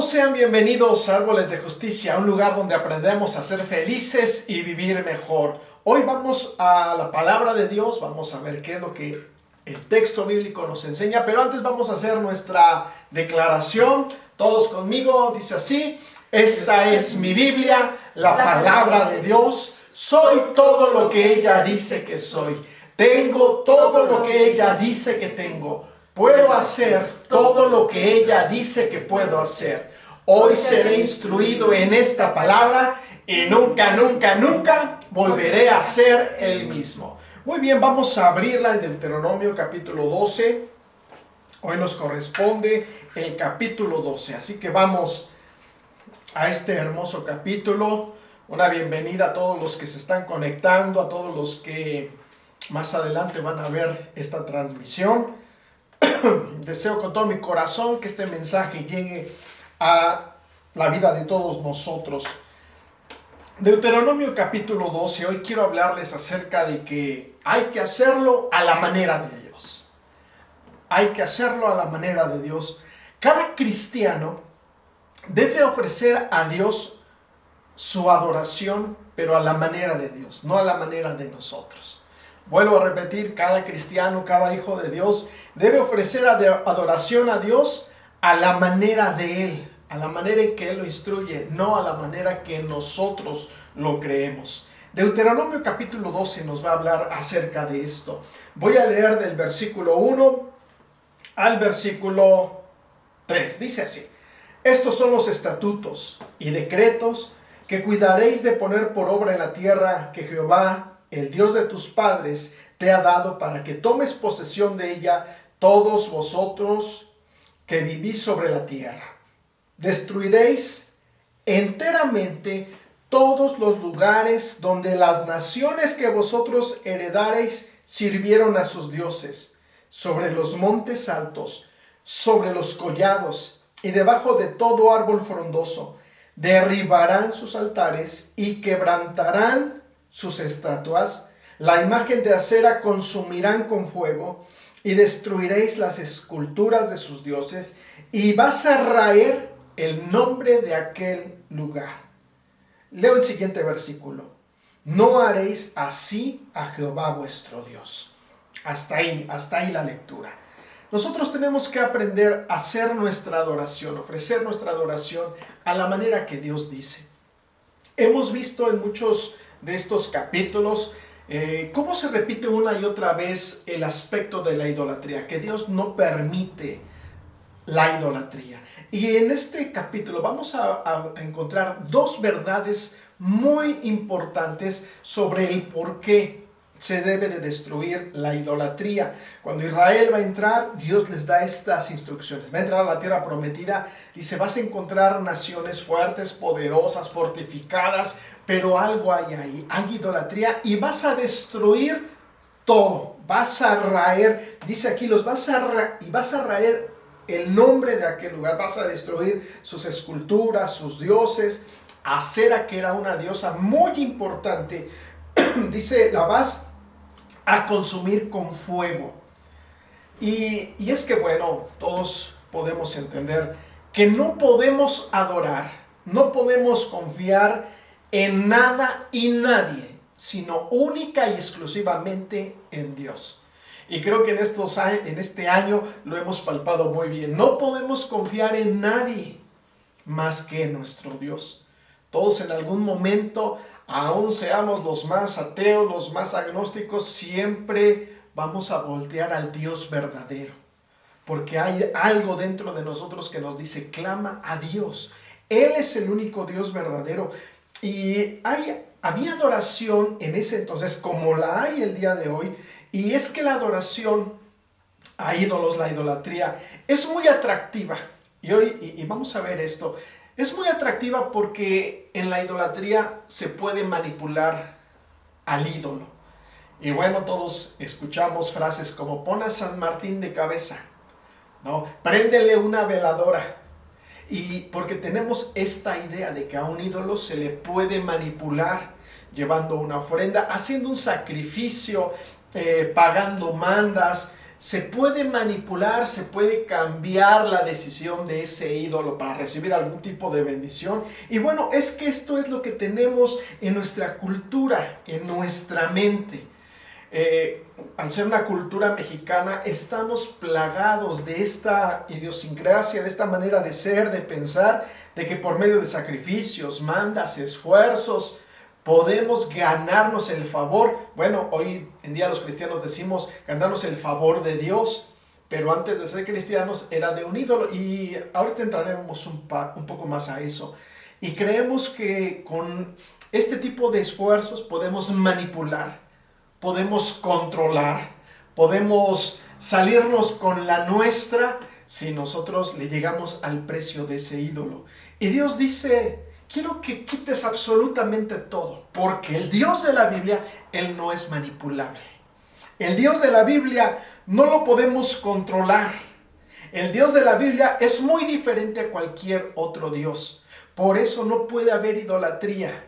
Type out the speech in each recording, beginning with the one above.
Todos sean bienvenidos a Árboles de Justicia, un lugar donde aprendemos a ser felices y vivir mejor. Hoy vamos a la palabra de Dios, vamos a ver qué es lo que el texto bíblico nos enseña, pero antes vamos a hacer nuestra declaración. Todos conmigo, dice así: esta es mi Biblia, la palabra de Dios. Soy todo lo que ella dice que soy. Tengo todo lo que ella dice que tengo. Puedo hacer todo lo que ella dice que puedo hacer. Hoy seré instruido en esta palabra y nunca, nunca, nunca volveré a ser el mismo. Muy bien, vamos a abrirla en Deuteronomio capítulo 12. Hoy nos corresponde el capítulo 12. Así que vamos a este hermoso capítulo. Una bienvenida a todos los que se están conectando, a todos los que más adelante van a ver esta transmisión. Deseo con todo mi corazón que este mensaje llegue a la vida de todos nosotros. Deuteronomio capítulo 12, hoy quiero hablarles acerca de que hay que hacerlo a la manera de Dios. Hay que hacerlo a la manera de Dios. Cada cristiano debe ofrecer a Dios su adoración, pero a la manera de Dios, no a la manera de nosotros. Vuelvo a repetir, cada cristiano, cada hijo de Dios debe ofrecer adoración a Dios a la manera de Él, a la manera en que Él lo instruye, no a la manera que nosotros lo creemos. Deuteronomio capítulo 12 nos va a hablar acerca de esto. Voy a leer del versículo 1 al versículo 3. Dice así: estos son los estatutos y decretos que cuidaréis de poner por obra en la tierra que Jehová, el Dios de tus padres, te ha dado para que tomes posesión de ella, todos vosotros que vivís sobre la tierra. Destruiréis enteramente todos los lugares donde las naciones que vosotros heredareis sirvieron a sus dioses, sobre los montes altos, sobre los collados y debajo de todo árbol frondoso. Derribarán sus altares y quebrantarán sus estatuas, la imagen de acera consumirán con fuego, y destruiréis las esculturas de sus dioses, y vas a raer el nombre de aquel lugar. Leo el siguiente versículo: no haréis así a Jehová vuestro Dios. Hasta ahí la lectura. Nosotros tenemos que aprender a hacer nuestra adoración, ofrecer nuestra adoración a la manera que Dios dice. Hemos visto en muchos de estos capítulos cómo se repite una y otra vez el aspecto de la idolatría, que Dios no permite la idolatría. Y en este capítulo vamos a encontrar dos verdades muy importantes sobre el por qué se debe de destruir la idolatría. Cuando Israel va a entrar, Dios les da estas instrucciones. Va a entrar a la tierra prometida, dice: vas a encontrar naciones fuertes, poderosas, fortificadas, pero algo hay ahí, hay idolatría, y vas a destruir todo. Vas a raer, dice aquí, vas a raer el nombre de aquel lugar. Vas a destruir sus esculturas, sus dioses. Acera, que era una diosa muy importante, dice, la vas a consumir con fuego. Y es que, bueno, todos podemos entender que no podemos adorar, no podemos confiar en nada y nadie, sino única y exclusivamente en Dios. Y creo que en este año lo hemos palpado muy bien. No podemos confiar en nadie más que en nuestro Dios. Todos en algún momento, aún seamos los más ateos, los más agnósticos, siempre vamos a voltear al Dios verdadero. Porque hay algo dentro de nosotros que nos dice: clama a Dios. Él es el único Dios verdadero. Y había adoración en ese entonces, como la hay el día de hoy. Y es que la adoración a ídolos, la idolatría, es muy atractiva. Y vamos a ver esto. Es muy atractiva porque en la idolatría se puede manipular al ídolo. Y bueno, todos escuchamos frases como: pon a San Martín de cabeza, ¿no? Préndele una veladora. Y porque tenemos esta idea de que a un ídolo se le puede manipular llevando una ofrenda, haciendo un sacrificio, pagando mandas, se puede manipular, se puede cambiar la decisión de ese ídolo para recibir algún tipo de bendición. Y bueno, es que esto es lo que tenemos en nuestra cultura, en nuestra mente. Al ser una cultura mexicana, estamos plagados de esta idiosincrasia, de esta manera de ser, de pensar, de que por medio de sacrificios, mandas, esfuerzos, podemos ganarnos el favor. Bueno, hoy en día los cristianos decimos ganarnos el favor de Dios, pero antes de ser cristianos era de un ídolo, y ahorita entraremos un poco más a eso. Y creemos que con este tipo de esfuerzos podemos manipular, podemos controlar, podemos salirnos con la nuestra si nosotros le llegamos al precio de ese ídolo. Y Dios dice: quiero que quites absolutamente todo, porque el Dios de la Biblia, Él no es manipulable. El Dios de la Biblia no lo podemos controlar. El Dios de la Biblia es muy diferente a cualquier otro Dios. Por eso no puede haber idolatría,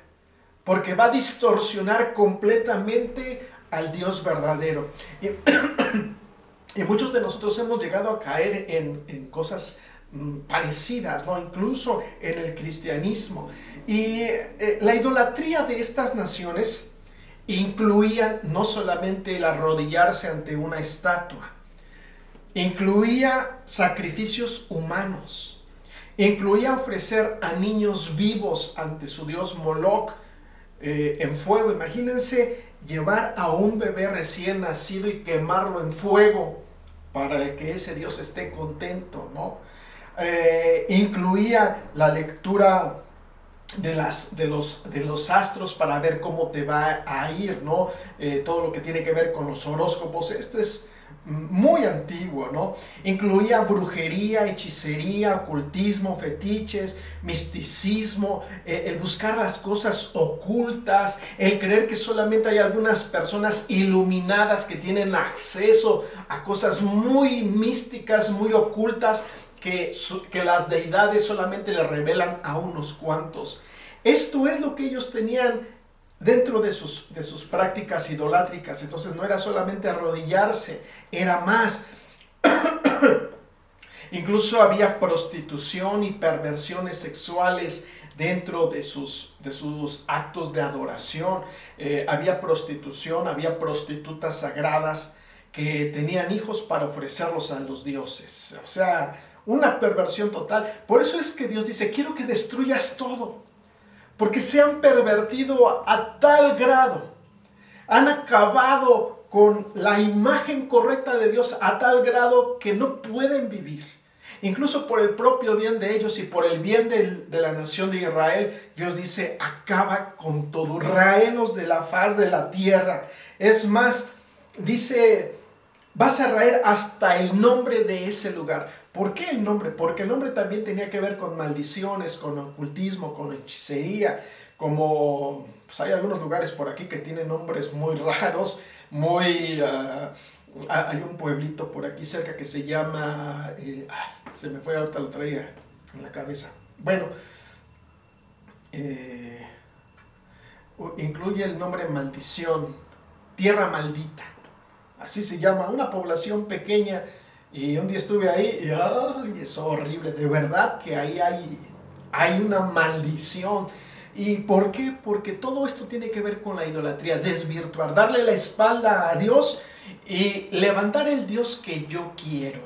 porque va a distorsionar completamente al Dios verdadero. Y muchos de nosotros hemos llegado a caer en cosas parecidas, ¿no? Incluso en el cristianismo. Y la idolatría de estas naciones incluía no solamente el arrodillarse ante una estatua, incluía sacrificios humanos, incluía ofrecer a niños vivos ante su dios Moloch en fuego. Imagínense llevar a un bebé recién nacido y quemarlo en fuego para que ese Dios esté contento, ¿no? Incluía la lectura de los astros para ver cómo te va a ir, ¿no? Todo lo que tiene que ver con los horóscopos. Esto es muy antiguo, ¿no? Incluía brujería, hechicería, ocultismo, fetiches, misticismo, el buscar las cosas ocultas, el creer que solamente hay algunas personas iluminadas que tienen acceso a cosas muy místicas, muy ocultas, que las deidades solamente le revelan a unos cuantos. Esto es lo que ellos tenían dentro de sus prácticas idolátricas. Entonces no era solamente arrodillarse, era más. Incluso había prostitución y perversiones sexuales dentro de sus actos de adoración. Había prostitución, había prostitutas sagradas que tenían hijos para ofrecerlos a los dioses. O sea, una perversión total. Por eso es que Dios dice: quiero que destruyas todo, porque se han pervertido a tal grado, han acabado con la imagen correcta de Dios a tal grado que no pueden vivir. Incluso por el propio bien de ellos y por el bien de la nación de Israel, Dios dice: acaba con todo, raenos de la faz de la tierra. Es más, dice: vas a raer hasta el nombre de ese lugar. ¿Por qué el nombre? Porque el nombre también tenía que ver con maldiciones, con ocultismo, con hechicería. Como pues hay algunos lugares por aquí que tienen nombres muy raros, muy... hay un pueblito por aquí cerca que se llama... se me fue, ahorita lo traía en la cabeza. Bueno, incluye el nombre maldición, tierra maldita. Así se llama, una población pequeña. Y un día estuve ahí y ¡ay! Es horrible, de verdad que ahí hay una maldición. ¿Y por qué? Porque todo esto tiene que ver con la idolatría, desvirtuar, darle la espalda a Dios y levantar el Dios que yo quiero,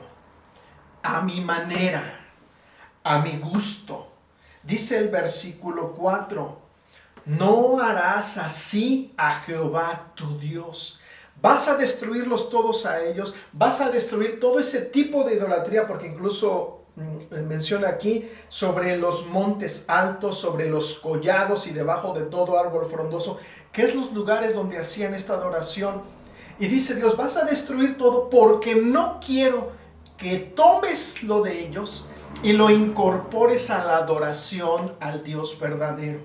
a mi manera, a mi gusto. Dice el versículo 4, no harás así a Jehová tu Dios. Vas a destruirlos todos a ellos, vas a destruir todo ese tipo de idolatría, porque incluso menciona aquí sobre los montes altos, sobre los collados y debajo de todo árbol frondoso, que es los lugares donde hacían esta adoración. Y dice Dios: vas a destruir todo porque no quiero que tomes lo de ellos y lo incorpores a la adoración al Dios verdadero.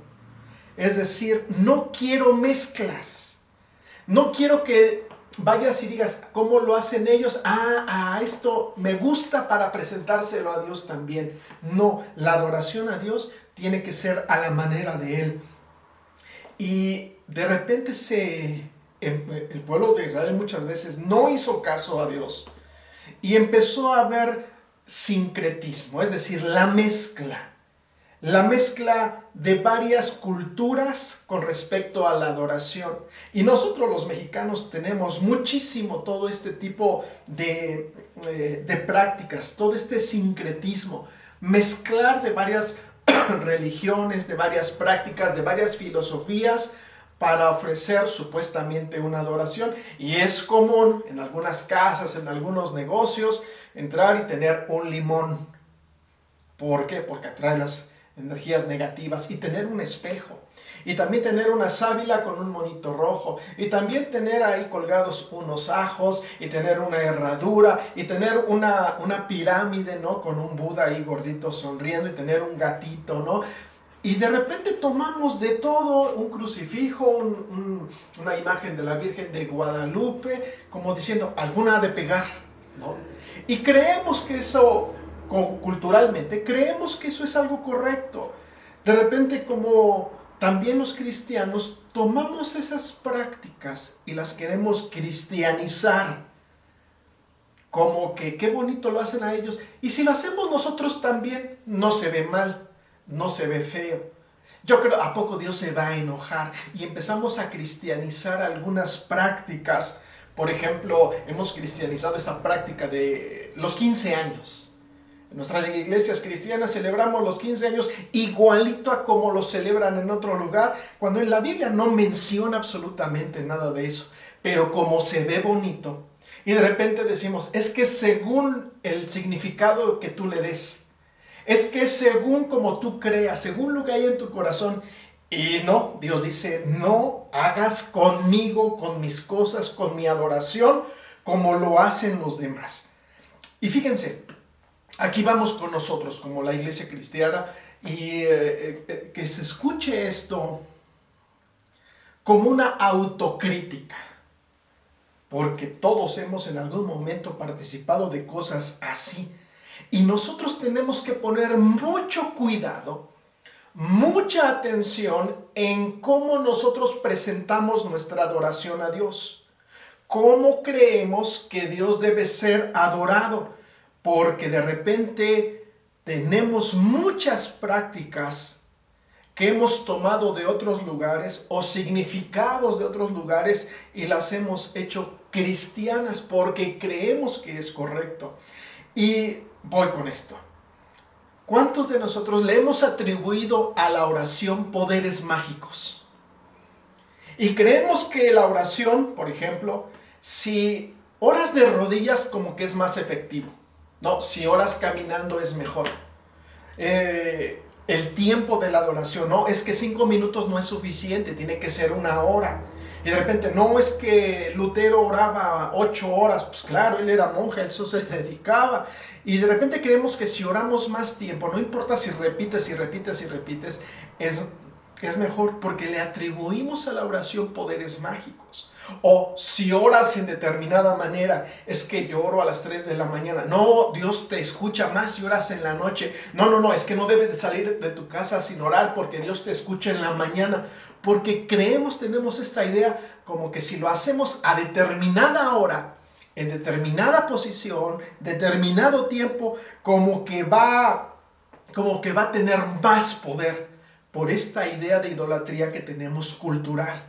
Es decir, no quiero mezclas. No quiero que vayas y digas cómo lo hacen ellos. Esto me gusta para presentárselo a Dios también. No, la adoración a Dios tiene que ser a la manera de Él. Y de repente el pueblo de Israel muchas veces no hizo caso a Dios. y empezó a haber sincretismo, es decir, la mezcla de varias culturas con respecto a la adoración. Y nosotros los mexicanos tenemos muchísimo todo este tipo de prácticas, todo este sincretismo, mezclar de varias religiones, de varias prácticas, de varias filosofías para ofrecer supuestamente una adoración. Y es común en algunas casas, en algunos negocios, entrar y tener un limón. ¿Por qué? Porque atrae las energías negativas, y tener un espejo, y también tener una sábila con un monito rojo, y también tener ahí colgados unos ajos, y tener una herradura, y tener una pirámide, ¿no? Con un Buda ahí gordito sonriendo, y tener un gatito, ¿no? Y de repente tomamos de todo, un crucifijo, una imagen de la Virgen de Guadalupe, como diciendo, alguna ha de pegar, ¿no? Y creemos que eso, culturalmente, creemos que eso es algo correcto. De repente, como también los cristianos, tomamos esas prácticas y las queremos cristianizar. Como que qué bonito lo hacen a ellos. Y si lo hacemos nosotros también, no se ve mal, no se ve feo. Yo creo, ¿a poco Dios se va a enojar? Y empezamos a cristianizar algunas prácticas. Por ejemplo, hemos cristianizado esa práctica de los 15 años. En nuestras iglesias cristianas celebramos los 15 años igualito a como lo celebran en otro lugar, cuando en la Biblia no menciona absolutamente nada de eso. Pero como se ve bonito, y de repente decimos, es que según el significado que tú le des, es que según como tú creas, según lo que hay en tu corazón. Y no, Dios dice, no hagas conmigo, con mis cosas, con mi adoración, como lo hacen los demás. Y fíjense, aquí vamos con nosotros como la iglesia cristiana, y que se escuche esto como una autocrítica, porque todos hemos en algún momento participado de cosas así, y nosotros tenemos que poner mucho cuidado, mucha atención en cómo nosotros presentamos nuestra adoración a Dios, cómo creemos que Dios debe ser adorado. Porque de repente tenemos muchas prácticas que hemos tomado de otros lugares o significados de otros lugares y las hemos hecho cristianas porque creemos que es correcto. Y voy con esto. ¿Cuántos de nosotros le hemos atribuido a la oración poderes mágicos? Y creemos que la oración, por ejemplo, si oras de rodillas como que es más efectivo. No, si oras caminando es mejor. El tiempo de la adoración, no, es que 5 minutos no es suficiente, tiene que ser 1 hora. Y de repente, no, es que Lutero oraba 8 horas, pues claro, él era monje, eso se dedicaba. Y de repente creemos que si oramos más tiempo, no importa si repites y repites y repites, es mejor, porque le atribuimos a la oración poderes mágicos. O si oras en determinada manera, es que yo oro a las 3 de la mañana. No, Dios te escucha más si oras en la noche. No, es que no debes de salir de tu casa sin orar porque Dios te escucha en la mañana. Porque tenemos esta idea como que si lo hacemos a determinada hora, en determinada posición, determinado tiempo, como que va a tener más poder por esta idea de idolatría que tenemos cultural.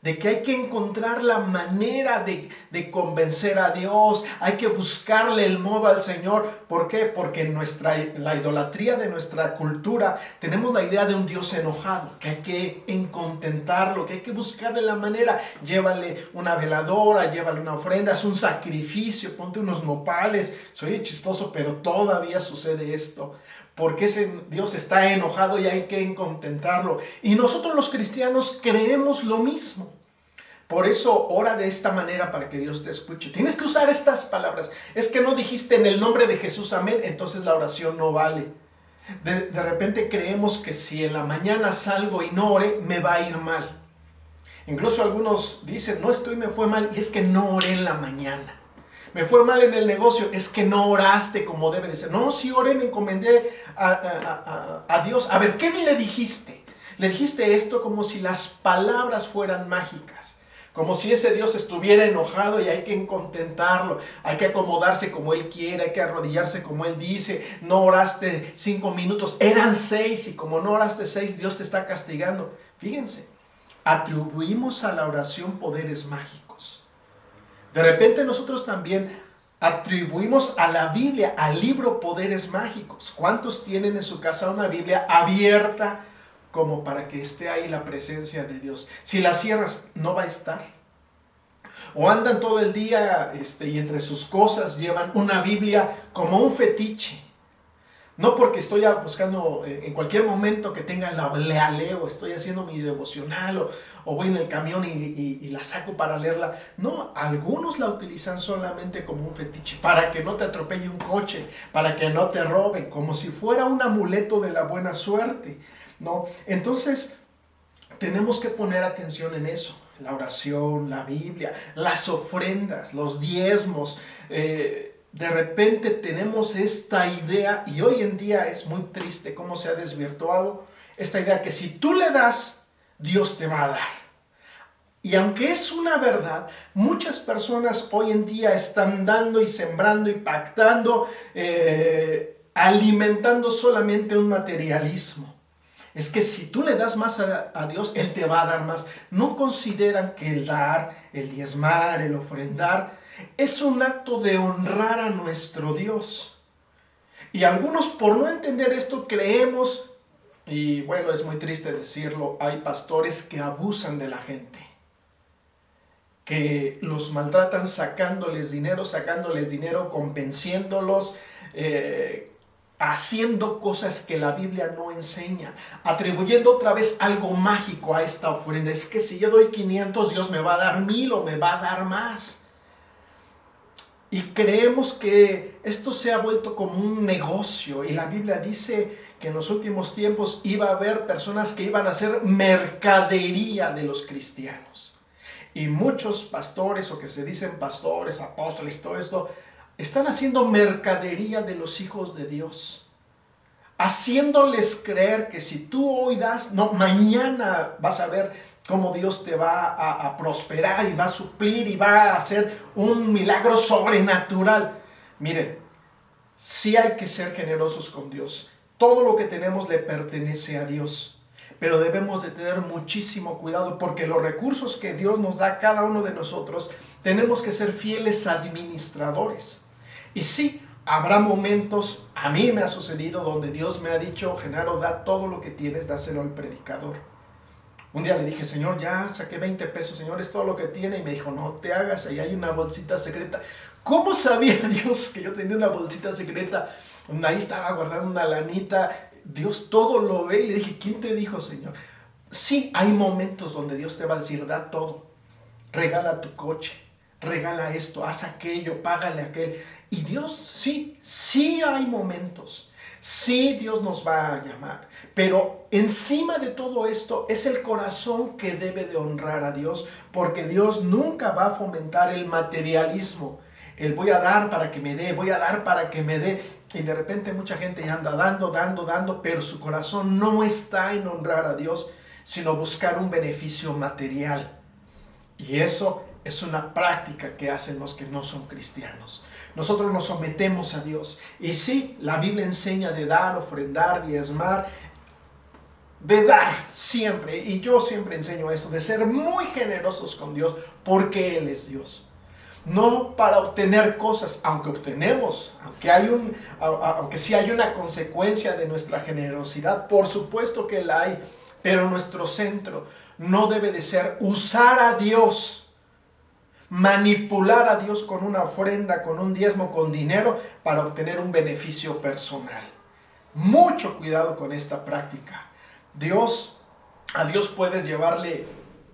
De que hay que encontrar la manera de convencer a Dios, hay que buscarle el modo al Señor. ¿Por qué? Porque en la idolatría de nuestra cultura tenemos la idea de un Dios enojado, que hay que contentarlo, que hay que buscarle la manera. Llévale una veladora, llévale una ofrenda, haz un sacrificio, ponte unos nopales. Soy chistoso, pero todavía sucede esto. Porque ese Dios está enojado y hay que contentarlo. Y nosotros los cristianos creemos lo mismo. Por eso ora de esta manera para que Dios te escuche. Tienes que usar estas palabras. Es que no dijiste en el nombre de Jesús amén, entonces la oración no vale. De repente creemos que si en la mañana salgo y no oré, me va a ir mal. Incluso algunos dicen, no, es que hoy me fue mal y es que no oré en la mañana. Me fue mal en el negocio, es que no oraste como debe de ser. No, sí oré, me encomendé a Dios. A ver, ¿qué le dijiste? Le dijiste esto como si las palabras fueran mágicas. como si ese Dios estuviera enojado y hay que contentarlo, hay que acomodarse como Él quiere, hay que arrodillarse como Él dice. No oraste 5 minutos, eran 6, y como no oraste 6, Dios te está castigando. Fíjense, atribuimos a la oración poderes mágicos. De repente nosotros también atribuimos a la Biblia, al libro, poderes mágicos. ¿Cuántos tienen en su casa una Biblia abierta como para que esté ahí la presencia de Dios? Si la cierras, no va a estar. O andan todo el día y entre sus cosas llevan una Biblia como un fetiche. No porque estoy buscando en cualquier momento que tenga la leo, estoy haciendo mi devocional o voy en el camión y la saco para leerla. No, algunos la utilizan solamente como un fetiche, para que no te atropelle un coche, para que no te roben, como si fuera un amuleto de la buena suerte, ¿no? Entonces, tenemos que poner atención en eso. La oración, la Biblia, las ofrendas, los diezmos. De repente tenemos esta idea, y hoy en día es muy triste cómo se ha desvirtuado esta idea, que si tú le das, Dios te va a dar. Y aunque es una verdad, muchas personas hoy en día están dando y sembrando y pactando, alimentando solamente un materialismo. Es que si tú le das más a Dios, Él te va a dar más. No consideran que el dar, el diezmar, el ofrendar es un acto de honrar a nuestro Dios. Y algunos, por no entender esto, creemos, y bueno, es muy triste decirlo, hay pastores que abusan de la gente, que los maltratan sacándoles dinero, convenciéndolos, haciendo cosas que la Biblia no enseña, atribuyendo otra vez algo mágico a esta ofrenda. Es que si yo doy 500, Dios me va a dar 1000 o me va a dar más. Y creemos que esto se ha vuelto como un negocio, y la Biblia dice que en los últimos tiempos iba a haber personas que iban a hacer mercadería de los cristianos. Y muchos pastores, o que se dicen pastores, apóstoles, todo esto, están haciendo mercadería de los hijos de Dios, haciéndoles creer que si tú hoy das, no, mañana vas a ver cómo Dios te va a prosperar y va a suplir y va a hacer un milagro sobrenatural. Miren, sí hay que ser generosos con Dios. Todo lo que tenemos le pertenece a Dios, pero debemos de tener muchísimo cuidado, porque los recursos que Dios nos da a cada uno de nosotros, tenemos que ser fieles administradores. Y sí, habrá momentos, a mí me ha sucedido, donde Dios me ha dicho: Genaro, da todo lo que tienes, dáselo al predicador. Un día le dije: Señor, ya saqué 20 pesos, Señor, es todo lo que tiene. Y me dijo: no te hagas, ahí hay una bolsita secreta. ¿Cómo sabía Dios que yo tenía una bolsita secreta? Ahí estaba guardando una lanita. Dios todo lo ve. Y le dije: ¿quién te dijo, Señor? Sí, hay momentos donde Dios te va a decir: da todo, regala tu coche, regala esto, haz aquello, págale aquel. Y Dios, sí hay momentos. Sí, Dios nos va a llamar, pero encima de todo esto es el corazón que debe de honrar a Dios, porque Dios nunca va a fomentar el materialismo. El voy a dar para que me dé, voy a dar para que me dé. Y de repente mucha gente ya anda dando, pero su corazón no está en honrar a Dios, sino buscar un beneficio material. Y eso es una práctica que hacen los que no son cristianos. Nosotros nos sometemos a Dios. Y sí, la Biblia enseña de dar, ofrendar, diezmar, de dar siempre. Y yo siempre enseño eso, de ser muy generosos con Dios, porque Él es Dios. No para obtener cosas, aunque obtenemos, aunque sí hay una consecuencia de nuestra generosidad, por supuesto que la hay, pero nuestro centro no debe de ser usar a Dios, manipular a Dios con una ofrenda, con un diezmo, con dinero, para obtener un beneficio personal. Mucho cuidado con esta práctica. A Dios puedes llevarle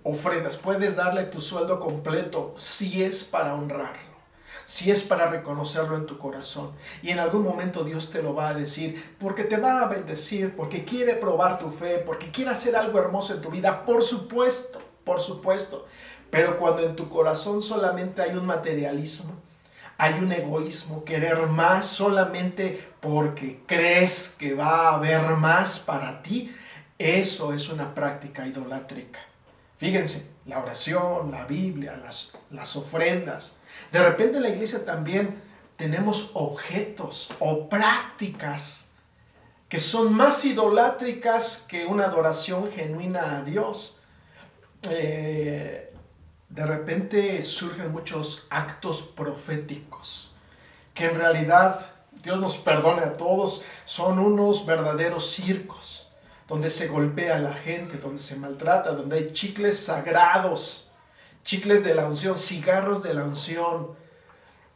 ofrendas, puedes darle tu sueldo completo, si es para honrarlo, si es para reconocerlo en tu corazón. Y en algún momento Dios te lo va a decir, porque te va a bendecir, porque quiere probar tu fe, porque quiere hacer algo hermoso en tu vida, por supuesto. Pero cuando en tu corazón solamente hay un materialismo, hay un egoísmo, querer más solamente porque crees que va a haber más para ti, eso es una práctica idolátrica. Fíjense, la oración, la Biblia, las ofrendas. De repente en la iglesia también tenemos objetos o prácticas que son más idolátricas que una adoración genuina a Dios. De repente surgen muchos actos proféticos que en realidad, Dios nos perdone a todos, son unos verdaderos circos donde se golpea a la gente, donde se maltrata, donde hay chicles sagrados, chicles de la unción, cigarros de la unción,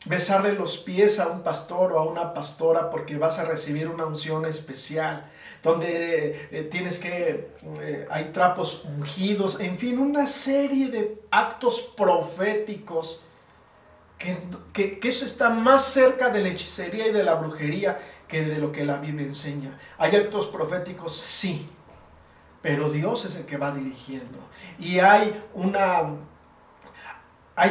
besarle los pies a un pastor o a una pastora porque vas a recibir una unción especial, donde hay trapos ungidos, en fin, una serie de actos proféticos que eso está más cerca de la hechicería y de la brujería que de lo que la Biblia enseña. ¿Hay actos proféticos? Sí, pero Dios es el que va dirigiendo. Y hay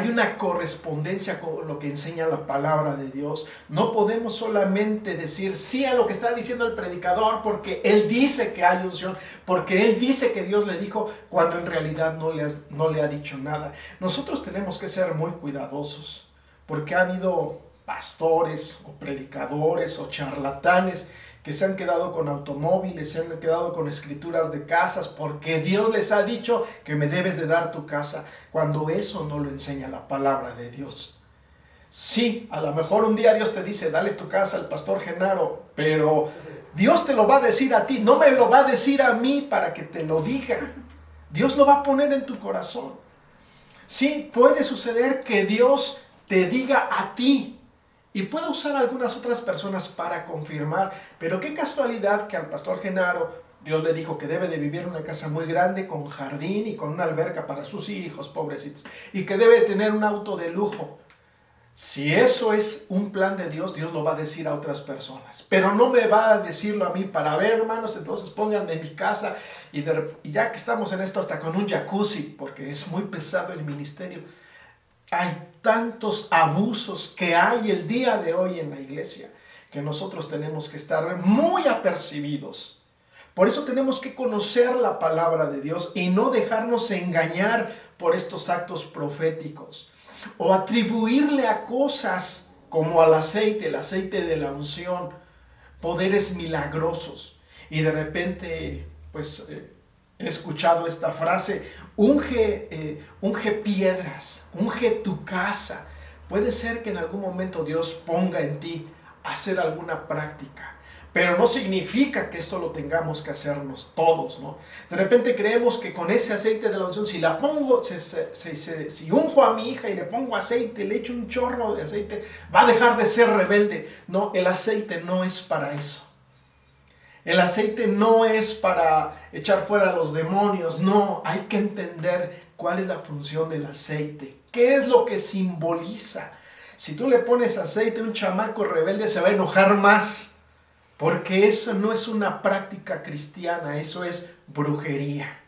una correspondencia con lo que enseña la palabra de Dios. No podemos solamente decir sí a lo que está diciendo el predicador porque él dice que hay unción, porque él dice que Dios le dijo, cuando en realidad no le ha dicho nada. Nosotros tenemos que ser muy cuidadosos, porque ha habido pastores o predicadores o charlatanes que se han quedado con automóviles, se han quedado con escrituras de casas, porque Dios les ha dicho que me debes de dar tu casa, cuando eso no lo enseña la palabra de Dios. Sí, a lo mejor un día Dios te dice, dale tu casa al pastor Genaro, pero Dios te lo va a decir a ti, no me lo va a decir a mí para que te lo diga. Dios lo va a poner en tu corazón. Sí, puede suceder que Dios te diga a ti, y puede usar a algunas otras personas para confirmar, pero qué casualidad que al pastor Genaro Dios le dijo que debe de vivir en una casa muy grande con jardín y con una alberca para sus hijos, pobrecitos, y que debe tener un auto de lujo. Si eso es un plan de Dios, Dios lo va a decir a otras personas, pero no me va a decirlo a mí para ver, hermanos, entonces pónganme en mi casa y ya que estamos en esto, hasta con un jacuzzi, porque es muy pesado el ministerio. Hay tantos abusos que hay el día de hoy en la iglesia que nosotros tenemos que estar muy apercibidos. Por eso tenemos que conocer la palabra de Dios y no dejarnos engañar por estos actos proféticos o atribuirle a cosas como al aceite, el aceite de la unción, poderes milagrosos. Y de repente, pues he escuchado esta frase, unge piedras, unge tu casa. Puede ser que en algún momento Dios ponga en ti hacer alguna práctica, pero no significa que esto lo tengamos que hacernos todos, ¿no? De repente creemos que con ese aceite de la unción, si la pongo, si unjo a mi hija y le pongo aceite, le echo un chorro de aceite, va a dejar de ser rebelde. No, el aceite no es para eso. El aceite no es para echar fuera a los demonios, no, hay que entender cuál es la función del aceite, qué es lo que simboliza. Si tú le pones aceite a un chamaco rebelde se va a enojar más, porque eso no es una práctica cristiana, eso es brujería.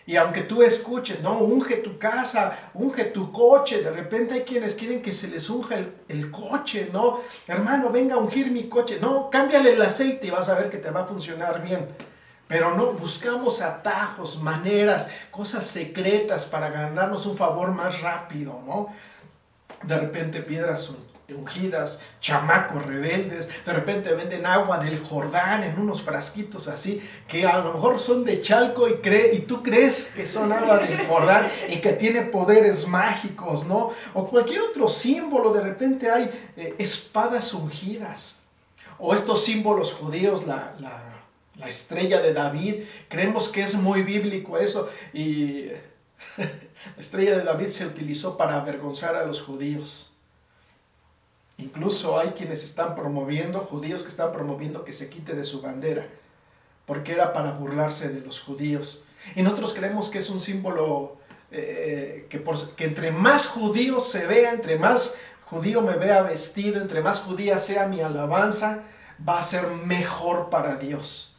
Y aunque tú escuches, no, unge tu casa, unge tu coche, de repente hay quienes quieren que se les unja el coche, ¿no? Hermano, venga a ungir mi coche. No, cámbiale el aceite y vas a ver que te va a funcionar bien. Pero no, buscamos atajos, maneras, cosas secretas para ganarnos un favor más rápido, ¿no? De repente piedras ungidas, chamacos rebeldes, de repente venden agua del Jordán en unos frasquitos así, que a lo mejor son de Chalco y tú crees que son agua del Jordán y que tiene poderes mágicos, ¿no? O cualquier otro símbolo, de repente hay espadas ungidas, o estos símbolos judíos, la estrella de David, creemos que es muy bíblico eso, y la estrella de David se utilizó para avergonzar a los judíos. Incluso hay quienes están promoviendo, judíos que están promoviendo que se quite de su bandera, porque era para burlarse de los judíos. Y nosotros creemos que es un símbolo que entre más judío se vea, entre más judío me vea vestido, entre más judía sea mi alabanza, va a ser mejor para Dios.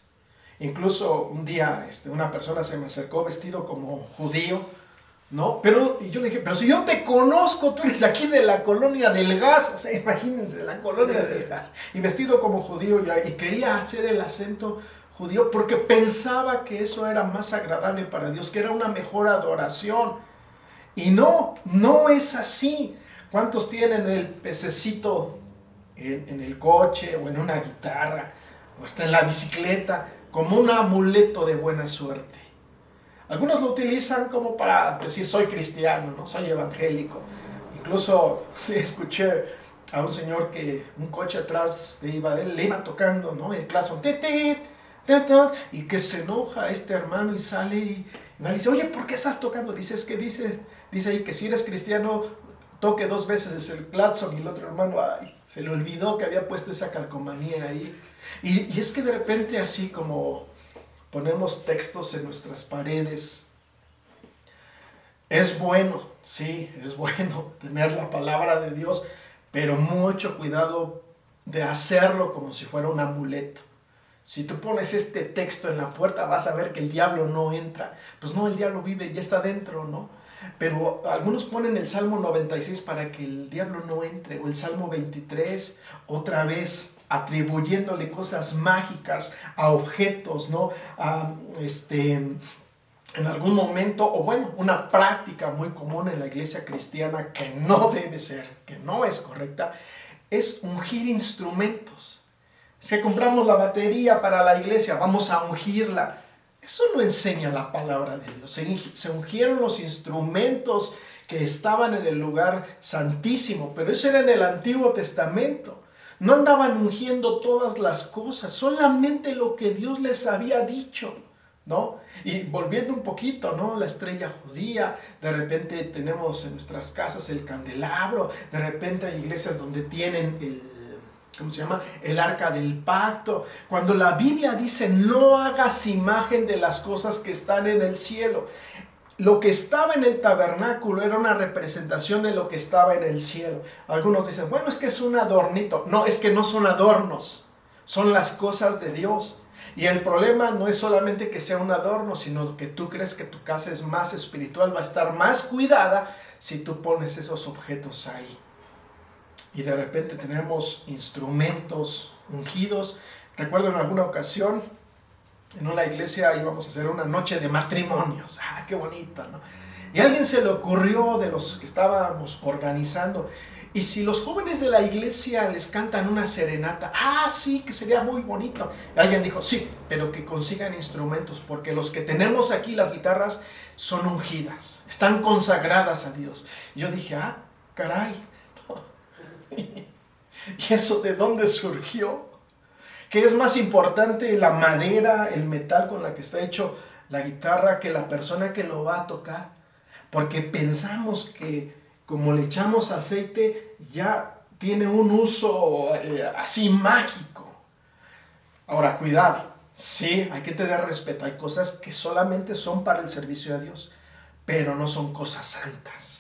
Incluso un día una persona se me acercó vestido como judío, ¿no? Y yo le dije, pero si yo te conozco, tú eres aquí de la colonia del gas, o sea, imagínense, de la colonia del gas, y vestido como judío, y quería hacer el acento judío porque pensaba que eso era más agradable para Dios, que era una mejor adoración. Y no es así. ¿Cuántos tienen el pececito en el coche o en una guitarra o está en la bicicleta como un amuleto de buena suerte? Algunos lo utilizan como para decir soy cristiano, ¿no? Soy evangélico. Incluso escuché a un señor que un coche atrás le iba tocando, ¿no? El claxon, y que se enoja este hermano y sale y me dice, oye, ¿por qué estás tocando? Dice ahí que si eres cristiano, toque 2 veces el claxon. Y el otro hermano, ay, se le olvidó que había puesto esa calcomanía ahí. Y es que de repente así como ponemos textos en nuestras paredes, es bueno, sí, es bueno tener la palabra de Dios, pero mucho cuidado de hacerlo como si fuera un amuleto. Si tú pones este texto en la puerta, vas a ver que el diablo no entra. Pues no, el diablo vive, ya está dentro, ¿no? Pero algunos ponen el Salmo 96 para que el diablo no entre, o el Salmo 23, otra vez atribuyéndole cosas mágicas a objetos, ¿no? En algún momento, o bueno, una práctica muy común en la iglesia cristiana que no debe ser, que no es correcta, es ungir instrumentos. Si compramos la batería para la iglesia, vamos a ungirla. Eso no enseña la palabra de Dios. Se ungieron los instrumentos que estaban en el lugar santísimo, pero eso era en el Antiguo Testamento. No andaban ungiendo todas las cosas, solamente lo que Dios les había dicho, ¿no? Y volviendo un poquito, ¿no? La estrella judía, de repente tenemos en nuestras casas el candelabro, de repente hay iglesias donde tienen el arca del pacto. Cuando la Biblia dice no hagas imagen de las cosas que están en el cielo, lo que estaba en el tabernáculo era una representación de lo que estaba en el cielo. Algunos dicen, bueno, es que es un adornito. No, es que no son adornos, son las cosas de Dios. Y el problema no es solamente que sea un adorno, sino que tú crees que tu casa es más espiritual, va a estar más cuidada si tú pones esos objetos ahí. Y de repente tenemos instrumentos ungidos. Recuerdo en alguna ocasión, en una iglesia íbamos a hacer una noche de matrimonios. ¡Ah, qué bonita!, ¿no? Y a alguien se le ocurrió, de los que estábamos organizando, y si los jóvenes de la iglesia les cantan una serenata, sí, que sería muy bonito. Y alguien dijo, sí, pero que consigan instrumentos, porque los que tenemos aquí, las guitarras, son ungidas, están consagradas a Dios. Y yo dije, caray. ¿Y eso de dónde surgió? ¿Qué es más importante, la madera, el metal con la que está hecho la guitarra, que la persona que lo va a tocar? Porque pensamos que como le echamos aceite ya tiene un uso así mágico. Ahora, cuidado, sí, hay que tener respeto. Hay cosas que solamente son para el servicio a Dios, pero no son cosas santas.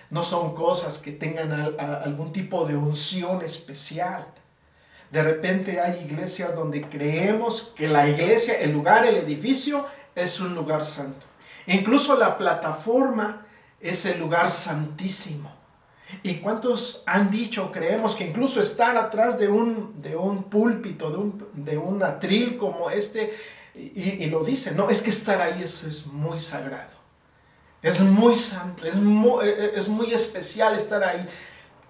No son cosas que tengan algún tipo de unción especial. De repente hay iglesias donde creemos que la iglesia, el lugar, el edificio, es un lugar santo. Incluso la plataforma es el lugar santísimo. ¿Y cuántos han dicho, creemos que incluso estar atrás de un púlpito, de un atril como este, y lo dicen, no, es que estar ahí es muy sagrado. Es muy santo, es muy especial estar ahí.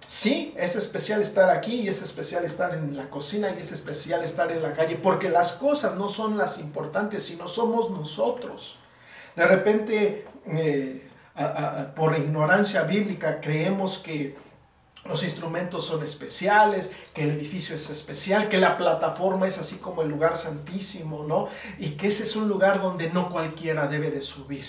Sí, es especial estar aquí, y es especial estar en la cocina, y es especial estar en la calle, porque las cosas no son las importantes, sino somos nosotros. De repente, por ignorancia bíblica, creemos que los instrumentos son especiales, que el edificio es especial, que la plataforma es así como el lugar santísimo, ¿no? Y que ese es un lugar donde no cualquiera debe de subir.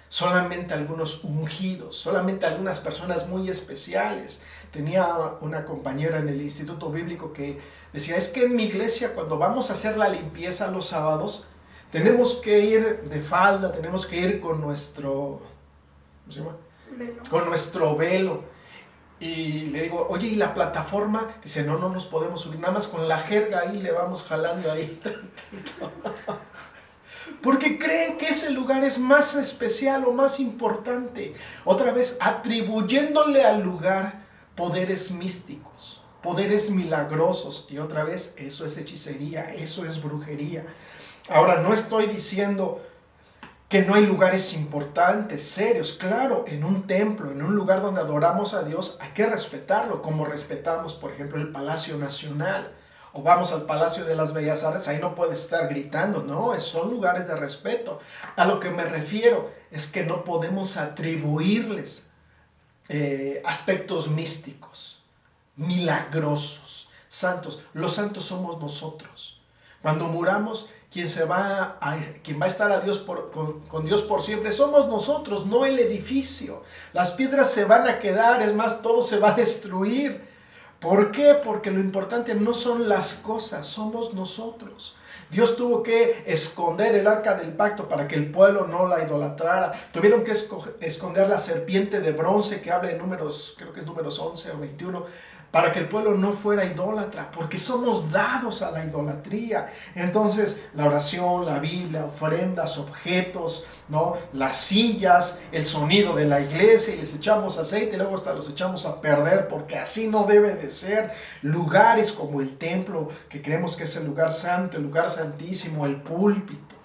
Solamente algunos ungidos, solamente algunas personas muy especiales. Tenía una compañera en el instituto bíblico que decía, es que en mi iglesia cuando vamos a hacer la limpieza los sábados, tenemos que ir de falda, tenemos que ir con nuestro, ¿cómo se llama? Velo. Con nuestro velo. Y le digo, oye, ¿y la plataforma? Dice, no nos podemos subir, nada más con la jerga ahí le vamos jalando ahí. Porque creen que ese lugar es más especial o más importante. Otra vez, atribuyéndole al lugar poderes místicos, poderes milagrosos. Y otra vez, eso es hechicería, eso es brujería. Ahora, no estoy diciendo que no hay lugares importantes, serios. Claro, en un templo, en un lugar donde adoramos a Dios, hay que respetarlo, como respetamos, por ejemplo, el Palacio Nacional. O vamos al Palacio de las Bellas Artes, ahí no puedes estar gritando, no, son lugares de respeto. A lo que me refiero es que no podemos atribuirles aspectos místicos, milagrosos, santos. Los santos somos nosotros. Cuando muramos, quien va a estar con Dios por siempre somos nosotros, no el edificio. Las piedras se van a quedar, es más, todo se va a destruir. ¿Por qué? Porque lo importante no son las cosas, somos nosotros. Dios tuvo que esconder el arca del pacto para que el pueblo no la idolatrara. Tuvieron que esconder la serpiente de bronce que habla en Números, creo que es Números 11 o 21, para que el pueblo no fuera idólatra, porque somos dados a la idolatría. Entonces, la oración, la Biblia, ofrendas, objetos, ¿no? Las sillas, el sonido de la iglesia, y les echamos aceite y luego hasta los echamos a perder, porque así no debe de ser. Lugares como el templo, que creemos que es el lugar santo, el lugar santísimo, el púlpito.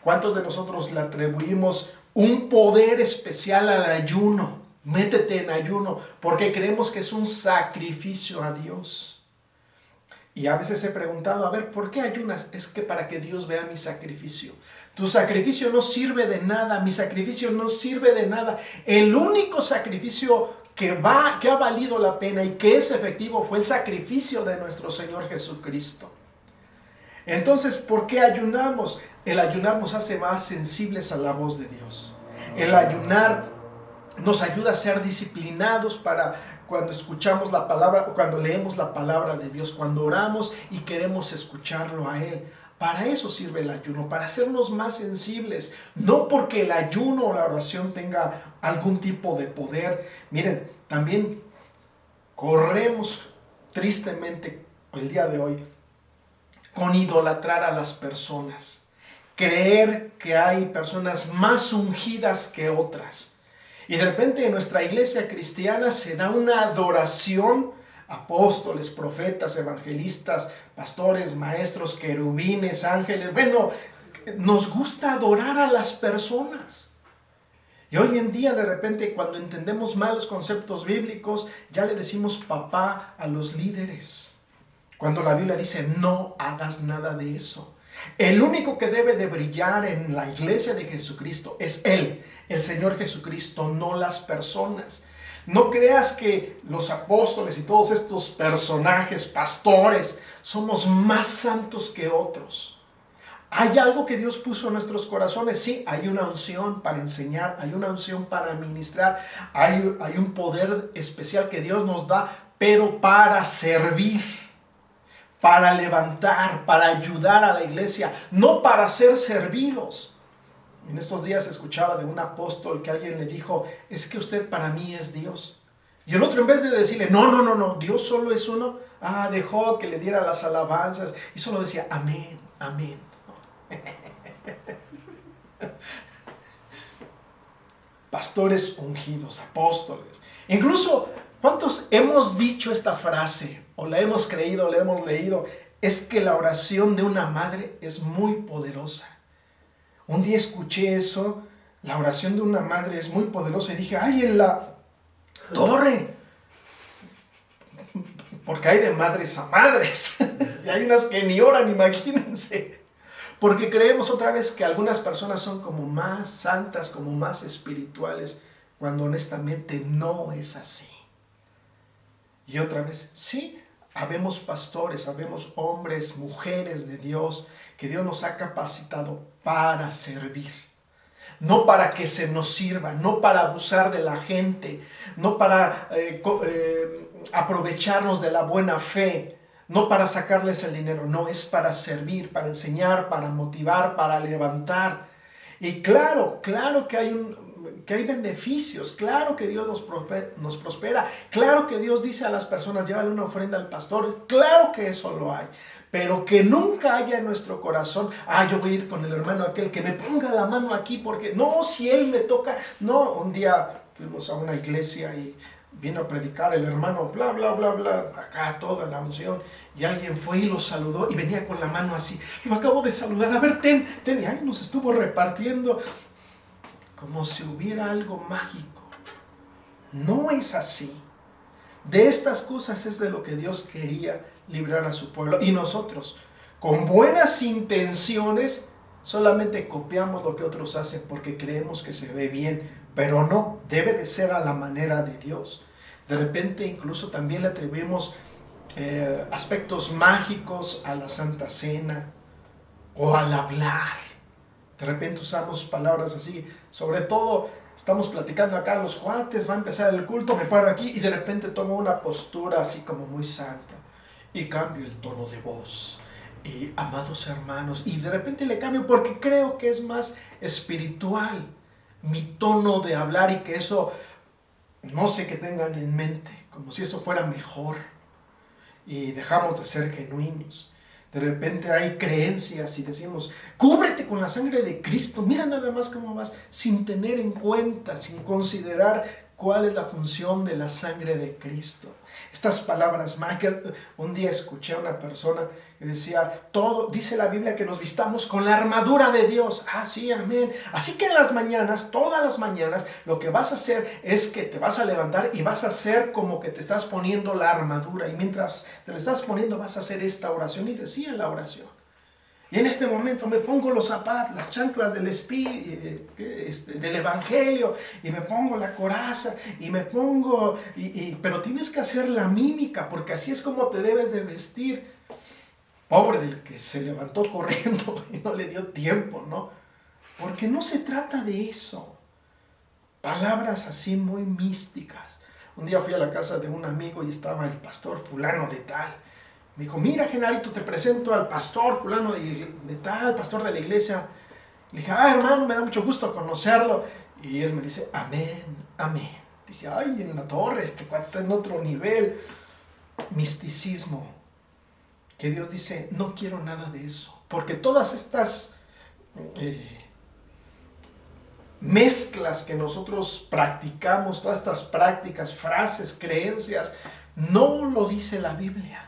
¿Cuántos de nosotros le atribuimos un poder especial al ayuno? Métete en ayuno, porque creemos que es un sacrificio a Dios. Y a veces he preguntado, a ver, ¿por qué ayunas? Es que para que Dios vea mi sacrificio. Tu sacrificio no sirve de nada, mi sacrificio no sirve de nada. El único sacrificio que ha valido la pena y que es efectivo fue el sacrificio de nuestro Señor Jesucristo. Entonces, ¿por qué ayunamos? El ayunar nos hace más sensibles a la voz de Dios. El ayunar nos ayuda a ser disciplinados para cuando escuchamos la palabra, cuando leemos la palabra de Dios, cuando oramos y queremos escucharlo a Él. Para eso sirve el ayuno, para hacernos más sensibles, no porque el ayuno o la oración tenga algún tipo de poder. Miren, también corremos tristemente el día de hoy con idolatrar a las personas, creer que hay personas más ungidas que otras. Y de repente en nuestra iglesia cristiana se da una adoración, apóstoles, profetas, evangelistas, pastores, maestros, querubines, ángeles. Bueno, nos gusta adorar a las personas. Y hoy en día de repente cuando entendemos mal los conceptos bíblicos, ya le decimos papá a los líderes. Cuando la Biblia dice no hagas nada de eso. El único que debe de brillar en la iglesia de Jesucristo es Él, el Señor Jesucristo, no las personas. No creas que los apóstoles y todos estos personajes, pastores, somos más santos que otros. ¿Hay algo que Dios puso en nuestros corazones? Sí, hay una unción para enseñar, hay una unción para ministrar, hay un poder especial que Dios nos da, pero para servir, para levantar, para ayudar a la iglesia, no para ser servidos. En estos días escuchaba de un apóstol que alguien le dijo, es que usted para mí es Dios. Y el otro, en vez de decirle, no, Dios solo es uno, dejó que le diera las alabanzas y solo decía, amén, amén. Pastores ungidos, apóstoles. Incluso, ¿cuántos hemos dicho esta frase? O la hemos creído, la hemos leído. Es que la oración de una madre es muy poderosa. Un día escuché eso, la oración de una madre es muy poderosa y dije, ¡ay, en la torre! Porque hay de madres a madres. Y hay unas que ni oran, imagínense. Porque creemos otra vez que algunas personas son como más santas, como más espirituales, cuando honestamente no es así. Y otra vez, sí, habemos pastores, habemos hombres, mujeres de Dios, que Dios nos ha capacitado para servir. No para que se nos sirva, no para abusar de la gente, no para aprovecharnos de la buena fe, no para sacarles el dinero, no, es para servir, para enseñar, para motivar, para levantar. Y claro que hay beneficios, claro que Dios nos prospera, claro que Dios dice a las personas, llévale una ofrenda al pastor, claro que eso lo hay. Pero que nunca haya en nuestro corazón, yo voy a ir con el hermano aquel que me ponga la mano aquí, porque no, si él me toca. No, un día fuimos a una iglesia y vino a predicar el hermano, bla, bla, bla, bla, acá toda la unción, y alguien fue y lo saludó y venía con la mano así, lo acabo de saludar, a ver, ten, y ahí nos estuvo repartiendo, como si hubiera algo mágico. No es así. De estas cosas es de lo que Dios quería librar a su pueblo, y nosotros, con buenas intenciones, solamente copiamos lo que otros hacen porque creemos que se ve bien, pero no, debe de ser a la manera de Dios. De repente incluso también le atribuimos aspectos mágicos a la Santa Cena o al hablar. De repente usamos palabras así, sobre todo estamos platicando acá los cuates, va a empezar el culto, me paro aquí y de repente tomo una postura así como muy santa y cambio el tono de voz. Y amados hermanos, y de repente le cambio porque creo que es más espiritual mi tono de hablar, y que eso, no sé qué tengan en mente, como si eso fuera mejor, y dejamos de ser genuinos. De repente hay creencias y decimos, cúbrete con la sangre de Cristo, mira nada más cómo vas, sin tener en cuenta, sin considerar cuál es la función de la sangre de Cristo. Estas palabras mágicas, un día escuché a una persona que decía, todo, dice la Biblia que nos vistamos con la armadura de Dios. Ah, sí, amén. Así que en las mañanas, todas las mañanas, lo que vas a hacer es que te vas a levantar y vas a hacer como que te estás poniendo la armadura. Y mientras te la estás poniendo vas a hacer esta oración. Y decía la oración, y en este momento me pongo los zapatos, las chanclas del del Evangelio, y me pongo la coraza, y me pongo, pero tienes que hacer la mímica, porque así es como te debes de vestir. Pobre del que se levantó corriendo y no le dio tiempo, ¿no? Porque no se trata de eso. Palabras así muy místicas. Un día fui a la casa de un amigo y estaba el pastor fulano de tal. Me dijo, mira, Genarito, te presento al pastor fulano de tal, pastor de la iglesia. Le dije, hermano, me da mucho gusto conocerlo. Y él me dice, amén, amén. Dije, ay, en la torre, este cuate está en otro nivel. Misticismo. Que Dios dice, no quiero nada de eso. Porque todas estas mezclas que nosotros practicamos, todas estas prácticas, frases, creencias, no lo dice la Biblia.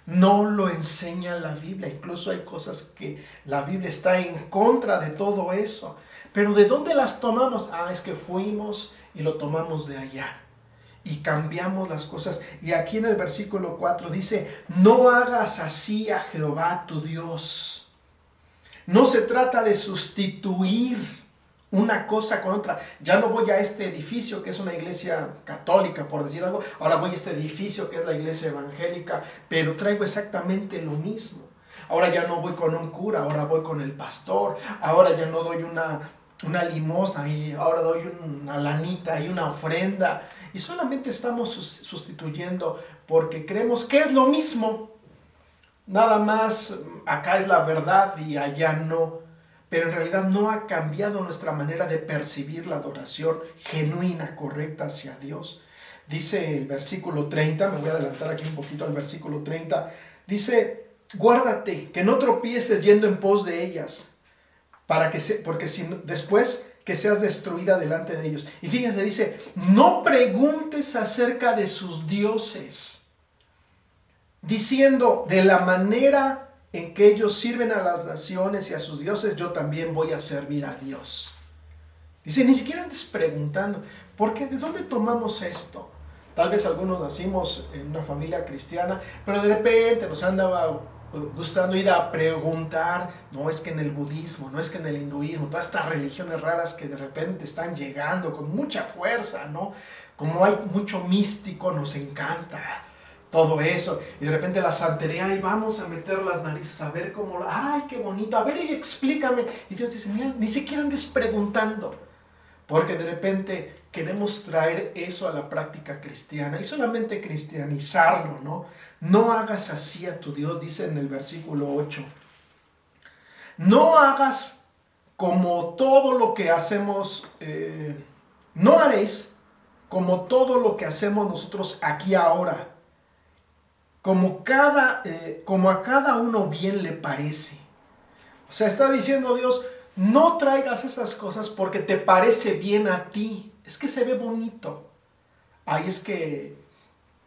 No lo enseña la Biblia. Incluso hay cosas que la Biblia está en contra de todo eso. Pero ¿de dónde las tomamos? Es que fuimos y lo tomamos de allá. Y cambiamos las cosas. Y aquí en el versículo 4 dice, no hagas así a Jehová tu Dios. No se trata de sustituir una cosa con otra. Ya no voy a este edificio que es una iglesia católica, por decir algo. Ahora voy a este edificio que es la iglesia evangélica, pero traigo exactamente lo mismo. Ahora ya no voy con un cura, ahora voy con el pastor. Ahora ya no doy una limosna, y ahora doy una lanita y una ofrenda. Y solamente estamos sustituyendo porque creemos que es lo mismo. Nada más acá es la verdad y allá no. Pero en realidad no ha cambiado nuestra manera de percibir la adoración genuina, correcta hacia Dios. Dice el versículo 30, me voy a adelantar aquí un poquito al versículo 30, dice, guárdate, que no tropieces yendo en pos de ellas, porque después que seas destruida delante de ellos. Y fíjense, dice, no preguntes acerca de sus dioses, diciendo, de la manera en que ellos sirven a las naciones y a sus dioses, yo también voy a servir a Dios. Dice, ni siquiera andes preguntando, porque ¿de dónde tomamos esto? Tal vez algunos nacimos en una familia cristiana, pero de repente nos andaba gustando ir a preguntar, no es que en el budismo, no es que en el hinduismo, todas estas religiones raras que de repente están llegando con mucha fuerza, ¿no? Como hay mucho místico, nos encanta todo eso, y de repente la santería, y vamos a meter las narices a ver cómo, ay, qué bonito, a ver, explícame. Y Dios dice, mira, ni siquiera andes preguntando, porque de repente queremos traer eso a la práctica cristiana y solamente cristianizarlo, ¿no? No hagas así a tu Dios, dice en el versículo 8. No hagas como todo lo que hacemos, no haréis como todo lo que hacemos nosotros aquí ahora, como a cada uno bien le parece. O sea, está diciendo Dios, no traigas esas cosas porque te parece bien a ti. Es que se ve bonito. Ay, es que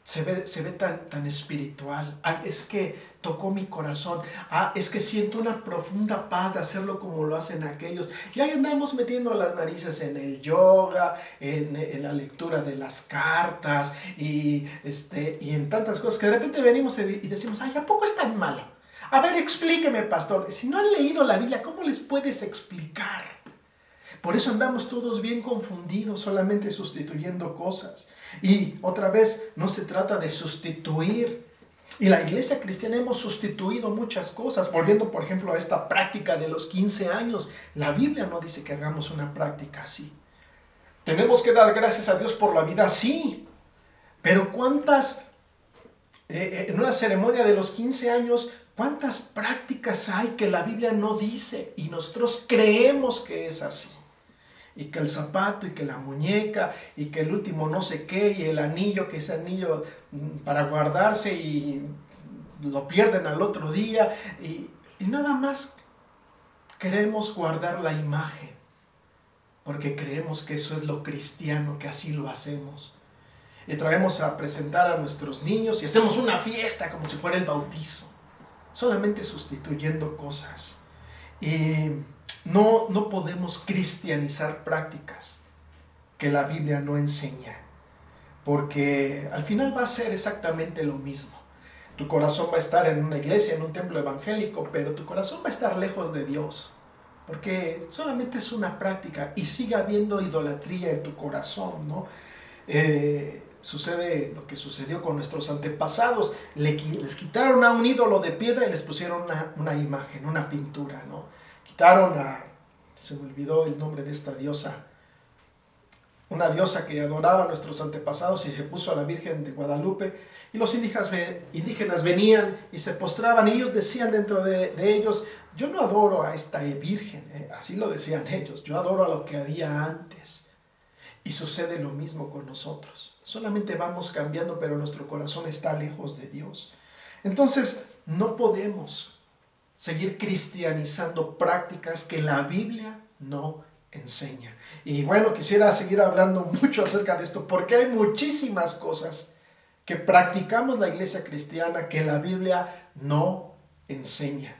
se ve tan espiritual. Ay, es que tocó mi corazón. Ah, es que siento una profunda paz de hacerlo como lo hacen aquellos. Y ahí andamos metiendo las narices en el yoga, en la lectura de las cartas y en tantas cosas que de repente venimos y decimos, ay, ¿a poco es tan malo? A ver, explíqueme, pastor. Si no han leído la Biblia, ¿cómo les puedes explicar? Por eso andamos todos bien confundidos, solamente sustituyendo cosas. Y otra vez, no se trata de sustituir. Y la iglesia cristiana hemos sustituido muchas cosas. Volviendo, por ejemplo, a esta práctica de los 15 años. La Biblia no dice que hagamos una práctica así. ¿Tenemos que dar gracias a Dios por la vida? Sí. Pero ¿cuántas, en una ceremonia de los 15 años, cuántas prácticas hay que la Biblia no dice y nosotros creemos que es así? Y que el zapato, y que la muñeca, y que el último no sé qué, y el anillo, que ese anillo para guardarse y lo pierden al otro día, y nada más queremos guardar la imagen, porque creemos que eso es lo cristiano, que así lo hacemos. Y traemos a presentar a nuestros niños y hacemos una fiesta como si fuera el bautizo, solamente sustituyendo cosas. Y no podemos cristianizar prácticas que la Biblia no enseña, porque al final va a ser exactamente lo mismo. Tu corazón va a estar en una iglesia, en un templo evangélico, pero tu corazón va a estar lejos de Dios, porque solamente es una práctica y sigue habiendo idolatría en tu corazón, ¿no? Sucede lo que sucedió con nuestros antepasados. Les quitaron a un ídolo de piedra y les pusieron una imagen, una pintura, ¿no? Quitaron se me olvidó el nombre de esta diosa, una diosa que adoraba a nuestros antepasados, y se puso a la Virgen de Guadalupe, y los indígenas venían y se postraban, y ellos decían dentro de ellos, yo no adoro a esta Virgen, así lo decían ellos, yo adoro a lo que había antes. Y sucede lo mismo con nosotros, solamente vamos cambiando, pero nuestro corazón está lejos de Dios. Entonces no podemos seguir cristianizando prácticas que la Biblia no enseña. Y bueno, quisiera seguir hablando mucho acerca de esto, porque hay muchísimas cosas que practicamos la iglesia cristiana que la Biblia no enseña.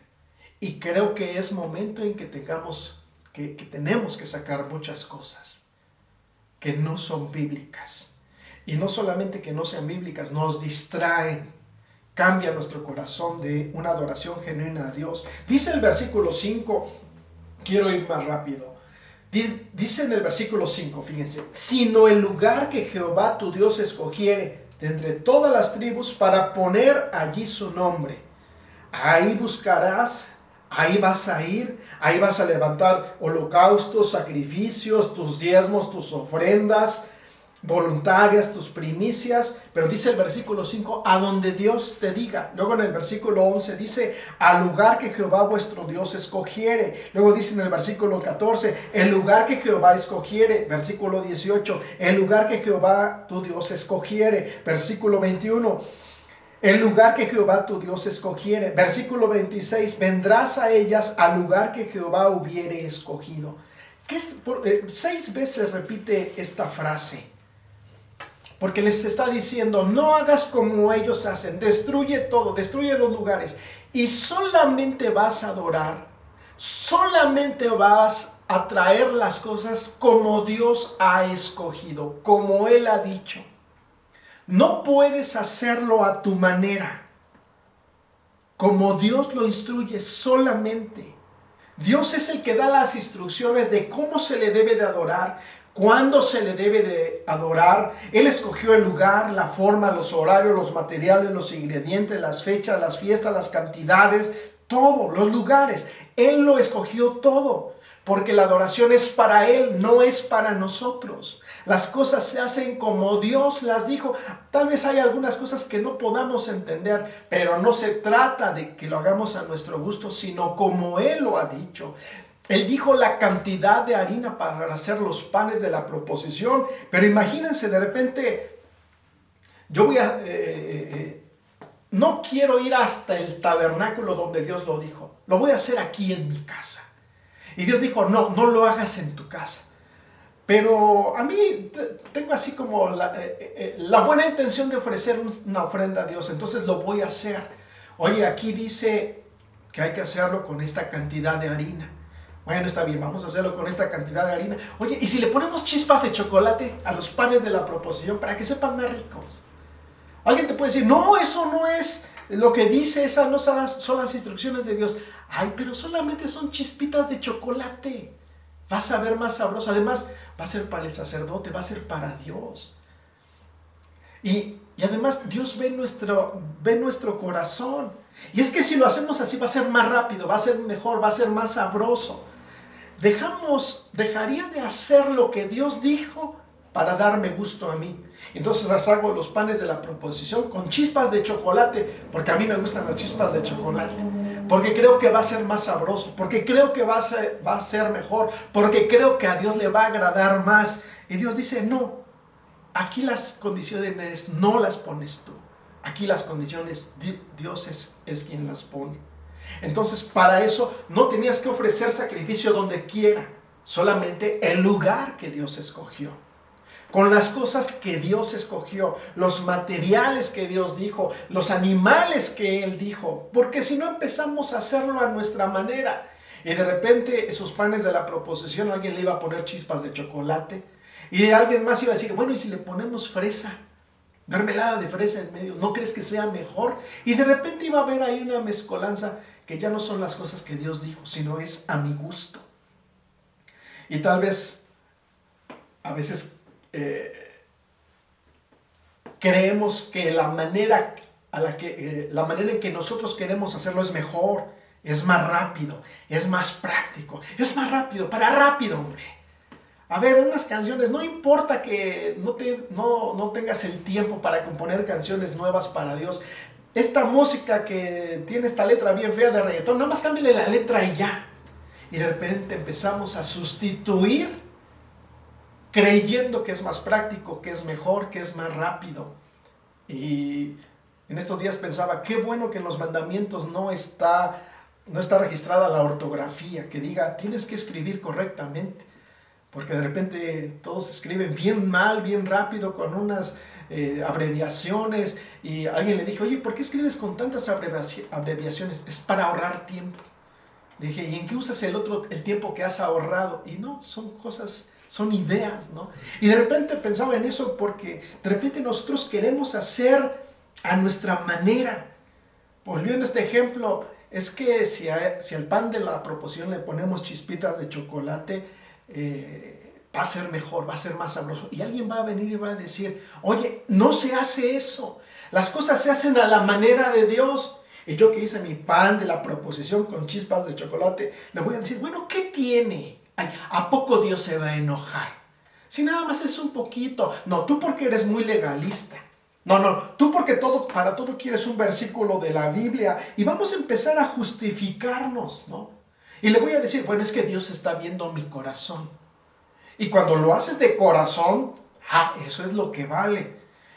Y creo que es momento en que tenemos que sacar muchas cosas que no son bíblicas. Y no solamente que no sean bíblicas, nos distraen. Cambia nuestro corazón de una adoración genuina a Dios. Dice el versículo 5, quiero ir más rápido. Dice en el versículo 5, fíjense, sino el lugar que Jehová tu Dios escogiere de entre todas las tribus para poner allí su nombre. Ahí buscarás, ahí vas a ir, ahí vas a levantar holocaustos, sacrificios, tus diezmos, tus ofrendas voluntarias, tus primicias, pero dice el versículo 5, a donde Dios te diga. Luego en el versículo 11 dice, al lugar que Jehová vuestro Dios escogiere. Luego dice en el versículo 14, el lugar que Jehová escogiere. Versículo 18, el lugar que Jehová tu Dios escogiere. Versículo 21, el lugar que Jehová tu Dios escogiere. Versículo 26, vendrás a ellas al lugar que Jehová hubiere escogido. 6 veces repite esta frase. Porque les está diciendo, no hagas como ellos hacen, destruye todo, destruye los lugares. Y solamente vas a adorar, solamente vas a traer las cosas como Dios ha escogido, como Él ha dicho. No puedes hacerlo a tu manera, como Dios lo instruye solamente. Dios es el que da las instrucciones de cómo se le debe de adorar, cuándo se le debe de adorar. Él escogió el lugar, la forma, los horarios, los materiales, los ingredientes, las fechas, las fiestas, las cantidades, todo, los lugares. Él lo escogió todo, porque la adoración es para Él, no es para nosotros. Las cosas se hacen como Dios las dijo. Tal vez hay algunas cosas que no podamos entender, pero no se trata de que lo hagamos a nuestro gusto, sino como Él lo ha dicho. Él dijo la cantidad de harina para hacer los panes de la proposición, pero imagínense de repente, yo voy a... no quiero ir hasta el tabernáculo donde Dios lo dijo, lo voy a hacer aquí en mi casa. Y Dios dijo, no lo hagas en tu casa. Pero a mí tengo así como la buena intención de ofrecer una ofrenda a Dios, entonces lo voy a hacer. Oye, aquí dice que hay que hacerlo con esta cantidad de harina. Bueno, está bien, vamos a hacerlo con esta cantidad de harina. Oye, ¿y si le ponemos chispas de chocolate a los panes de la proposición para que sepan más ricos? Alguien te puede decir, no, eso no es lo que dice, esas no son las instrucciones de Dios. Ay, pero solamente son chispitas de chocolate. Vas a ver más sabroso. Además, va a ser para el sacerdote, va a ser para Dios. Y además, Dios ve nuestro corazón. Y es que si lo hacemos así, va a ser más rápido, va a ser mejor, va a ser más sabroso. Dejaría de hacer lo que Dios dijo para darme gusto a mí. Entonces hago los panes de la proposición con chispas de chocolate, porque a mí me gustan las chispas de chocolate, porque creo que va a ser más sabroso, porque creo que va a ser mejor, porque creo que a Dios le va a agradar más. Y Dios dice, no, aquí las condiciones no las pones tú, aquí las condiciones Dios es quien las pone. Entonces para eso no tenías que ofrecer sacrificio donde quiera, solamente el lugar que Dios escogió, con las cosas que Dios escogió, los materiales que Dios dijo, los animales que Él dijo, porque si no empezamos a hacerlo a nuestra manera y de repente esos panes de la proposición alguien le iba a poner chispas de chocolate y alguien más iba a decir, bueno, ¿y si le ponemos fresa? Mermelada de fresa en medio, ¿no crees que sea mejor? Y de repente iba a haber ahí una mezcolanza que ya no son las cosas que Dios dijo, sino es a mi gusto. Y tal vez a veces creemos que la manera en que nosotros queremos hacerlo es mejor, es más rápido, es más práctico, es más rápido, para rápido, hombre. A ver, unas canciones, no importa que no tengas el tiempo para componer canciones nuevas para Dios. Esta música que tiene esta letra bien fea de reggaetón, nada más cámbiale la letra y ya. Y de repente empezamos a sustituir creyendo que es más práctico, que es mejor, que es más rápido. Y en estos días pensaba, qué bueno que en los mandamientos no está registrada la ortografía, que diga, tienes que escribir correctamente. Porque de repente todos escriben bien mal, bien rápido, con unas abreviaciones. Y alguien le dijo, oye, ¿por qué escribes con tantas abreviaciones? Es para ahorrar tiempo. Le dije, ¿y en qué usas el tiempo que has ahorrado? Y no, son cosas, son ideas, ¿no? Y de repente pensaba en eso porque de repente nosotros queremos hacer a nuestra manera. Volviendo a este ejemplo, es que si al pan de la proposición le ponemos chispitas de chocolate, va a ser mejor, va a ser más sabroso. Y alguien va a venir y va a decir, oye, no se hace eso. Las cosas se hacen a la manera de Dios. Y yo que hice mi pan de la proposición con chispas de chocolate, le voy a decir, bueno, ¿qué tiene? Ay, ¿a poco Dios se va a enojar? Si nada más es un poquito. No, tú porque eres muy legalista. No, tú porque para todo quieres un versículo de la Biblia. Y vamos a empezar a justificarnos, ¿no? Y le voy a decir, bueno, es que Dios está viendo mi corazón. Y cuando lo haces de corazón, eso es lo que vale.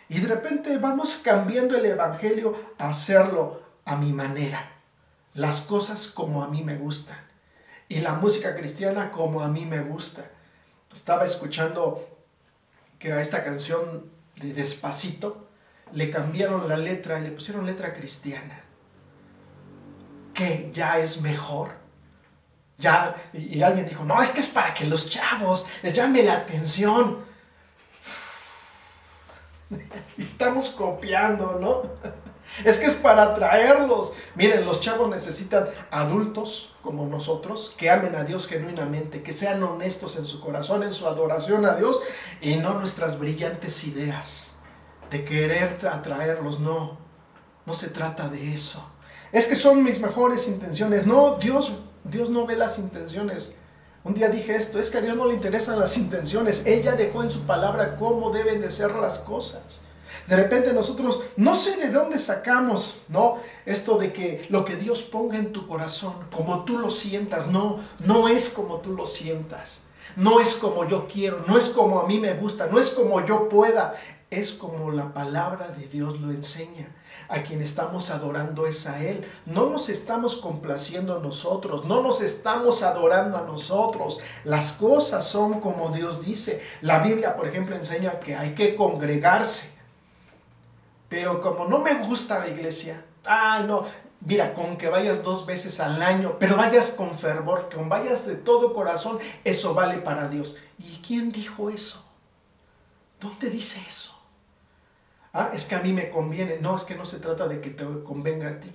Y de repente vamos cambiando el evangelio a hacerlo a mi manera. Las cosas como a mí me gustan. Y la música cristiana como a mí me gusta. Estaba escuchando que a esta canción de Despacito le cambiaron la letra y le pusieron letra cristiana. Que ya es mejor. Ya, y alguien dijo, no, es que es para que los chavos les llame la atención. Y estamos copiando, ¿no? Es que es para atraerlos. Miren, los chavos necesitan adultos como nosotros que amen a Dios genuinamente, que sean honestos en su corazón, en su adoración a Dios, y no nuestras brillantes ideas de querer atraerlos. No se trata de eso. Es que son mis mejores intenciones. No, Dios no ve las intenciones. Un día dije esto, es que a Dios no le interesan las intenciones. Él ya dejó en su palabra cómo deben de ser las cosas. De repente nosotros, no sé de dónde sacamos, ¿no? Esto de que lo que Dios ponga en tu corazón, como tú lo sientas, no es como tú lo sientas. No es como yo quiero, no es como a mí me gusta, no es como yo pueda. es como la palabra de Dios lo enseña. A quien estamos adorando es a Él. No nos estamos complaciendo a nosotros, no nos estamos adorando a nosotros. Las cosas son como Dios dice. La Biblia, por ejemplo, enseña que hay que congregarse. Pero como no me gusta la iglesia, no, mira, con que vayas 2 veces al año, pero vayas con fervor, con vayas de todo corazón, eso vale para Dios. ¿Y quién dijo eso? ¿Dónde dice eso? Es que a mí me conviene. No, es que no se trata de que te convenga a ti.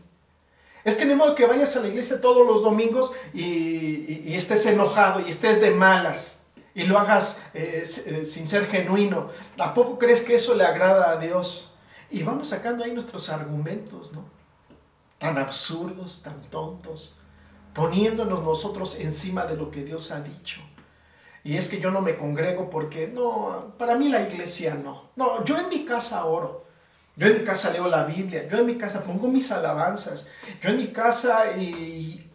Es que ni modo que vayas a la iglesia todos los domingos y estés enojado y estés de malas y lo hagas sin ser genuino. ¿A poco crees que eso le agrada a Dios? Y vamos sacando ahí nuestros argumentos, ¿no? Tan absurdos, tan tontos, poniéndonos nosotros encima de lo que Dios ha dicho. Y es que yo no me congrego porque, no, para mí la iglesia no. No, yo en mi casa oro. Yo en mi casa leo la Biblia. Yo en mi casa pongo mis alabanzas. Yo en mi casa y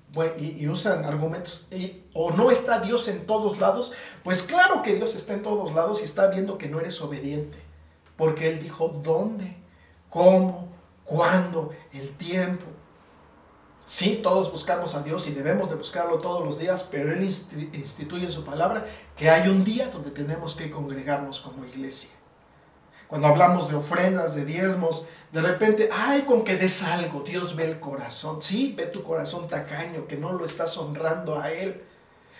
usan argumentos. ¿O no está Dios en todos lados? Pues claro que Dios está en todos lados y está viendo que no eres obediente. Porque Él dijo dónde, cómo, cuándo, el tiempo. Sí, todos buscamos a Dios y debemos de buscarlo todos los días, pero Él instituye en su palabra que hay un día donde tenemos que congregarnos como iglesia. Cuando hablamos de ofrendas, de diezmos, de repente, con que des algo, Dios ve el corazón. Sí, ve tu corazón tacaño, que no lo estás honrando a Él.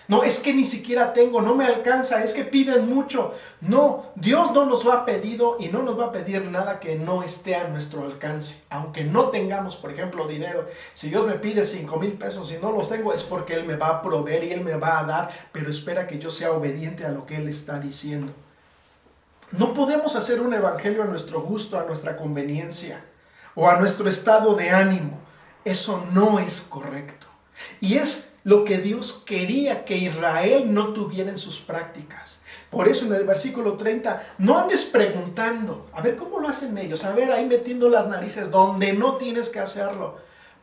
No, es que ni siquiera tengo, no me alcanza, es que piden mucho. No, Dios no nos ha pedido y no nos va a pedir nada que no esté a nuestro alcance. Aunque no tengamos, por ejemplo, dinero. Si Dios me pide 5,000 pesos y no los tengo, es porque Él me va a proveer y Él me va a dar, pero espera que yo sea obediente a lo que Él está diciendo. No podemos hacer un evangelio a nuestro gusto, a nuestra conveniencia o a nuestro estado de ánimo. Eso no es correcto. Y es lo que Dios quería que Israel no tuviera en sus prácticas. Por eso en el versículo 30, no andes preguntando, a ver cómo lo hacen ellos, a ver ahí metiendo las narices donde no tienes que hacerlo.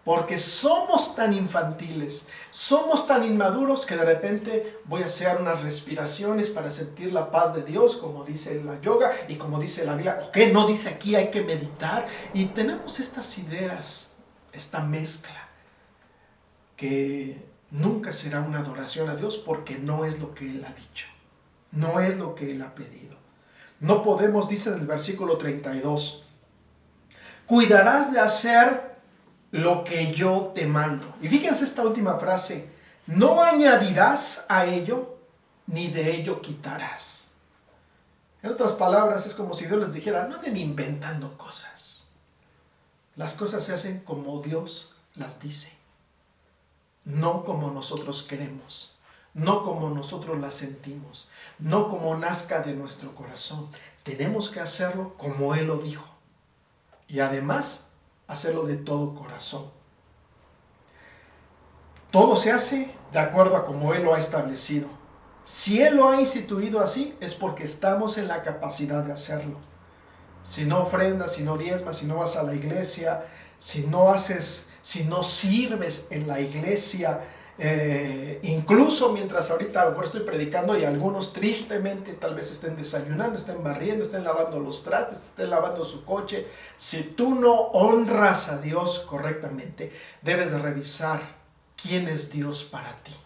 Porque somos tan infantiles, somos tan inmaduros que de repente voy a hacer unas respiraciones para sentir la paz de Dios, como dice la yoga y como dice la Biblia. ¿O qué no dice aquí? Hay que meditar. Y tenemos estas ideas, esta mezcla, que nunca será una adoración a Dios porque no es lo que Él ha dicho, no es lo que Él ha pedido. No podemos, dice en el versículo 32, cuidarás de hacer lo que yo te mando. Y fíjense esta última frase, no añadirás a ello, ni de ello quitarás. En otras palabras, es como si Dios les dijera, no anden inventando cosas. Las cosas se hacen como Dios las dice. No como nosotros queremos, no como nosotros la sentimos, no como nazca de nuestro corazón. Tenemos que hacerlo como Él lo dijo. Y además, hacerlo de todo corazón. Todo se hace de acuerdo a como Él lo ha establecido. Si Él lo ha instituido así, es porque estamos en la capacidad de hacerlo. Si no ofrendas, si no diezmas, si no vas a la iglesia, si no sirves en la iglesia, incluso mientras ahorita a lo mejor estoy predicando y algunos tristemente tal vez estén desayunando, estén barriendo, estén lavando los trastes, estén lavando su coche. Si tú no honras a Dios correctamente, debes de revisar quién es Dios para ti.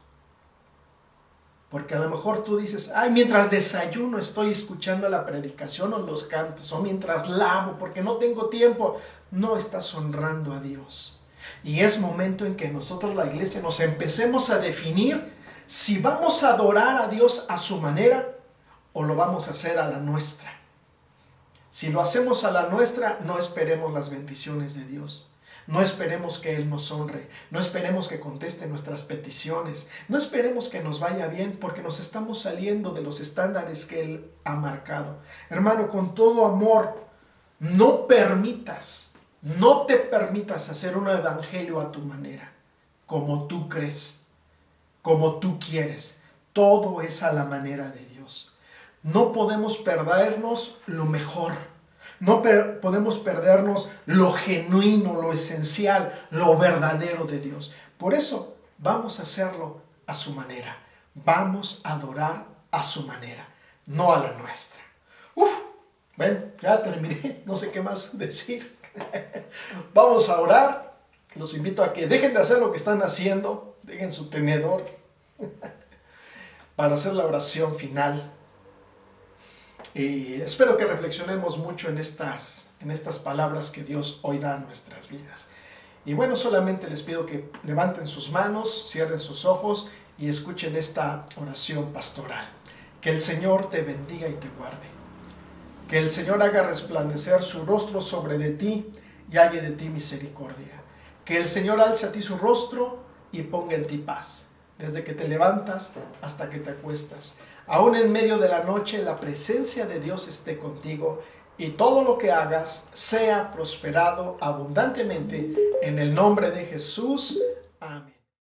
Porque a lo mejor tú dices, mientras desayuno estoy escuchando la predicación o los cantos, o mientras lavo porque no tengo tiempo. No estás honrando a Dios. Y es momento en que nosotros, la iglesia, nos empecemos a definir si vamos a adorar a Dios a su manera o lo vamos a hacer a la nuestra. Si lo hacemos a la nuestra, no esperemos las bendiciones de Dios. No esperemos que Él nos honre, no esperemos que conteste nuestras peticiones, no esperemos que nos vaya bien porque nos estamos saliendo de los estándares que Él ha marcado. Hermano, con todo amor, no te permitas hacer un evangelio a tu manera, como tú crees, como tú quieres. Todo es a la manera de Dios. No podemos perdernos lo mejor. No podemos perdernos lo genuino, lo esencial, lo verdadero de Dios. Por eso vamos a hacerlo a su manera. Vamos a adorar a su manera, no a la nuestra. Bueno, ya terminé, no sé qué más decir. Vamos a orar. Los invito a que dejen de hacer lo que están haciendo, dejen su tenedor para hacer la oración final. Y espero que reflexionemos mucho en estas palabras que Dios hoy da a nuestras vidas. Y bueno, solamente les pido que levanten sus manos, cierren sus ojos y escuchen esta oración pastoral. Que el Señor te bendiga y te guarde. Que el Señor haga resplandecer su rostro sobre de ti y halle de ti misericordia. Que el Señor alce a ti su rostro y ponga en ti paz, desde que te levantas hasta que te acuestas. Aún en medio de la noche, la presencia de Dios esté contigo y todo lo que hagas sea prosperado abundantemente en el nombre de Jesús. Amén.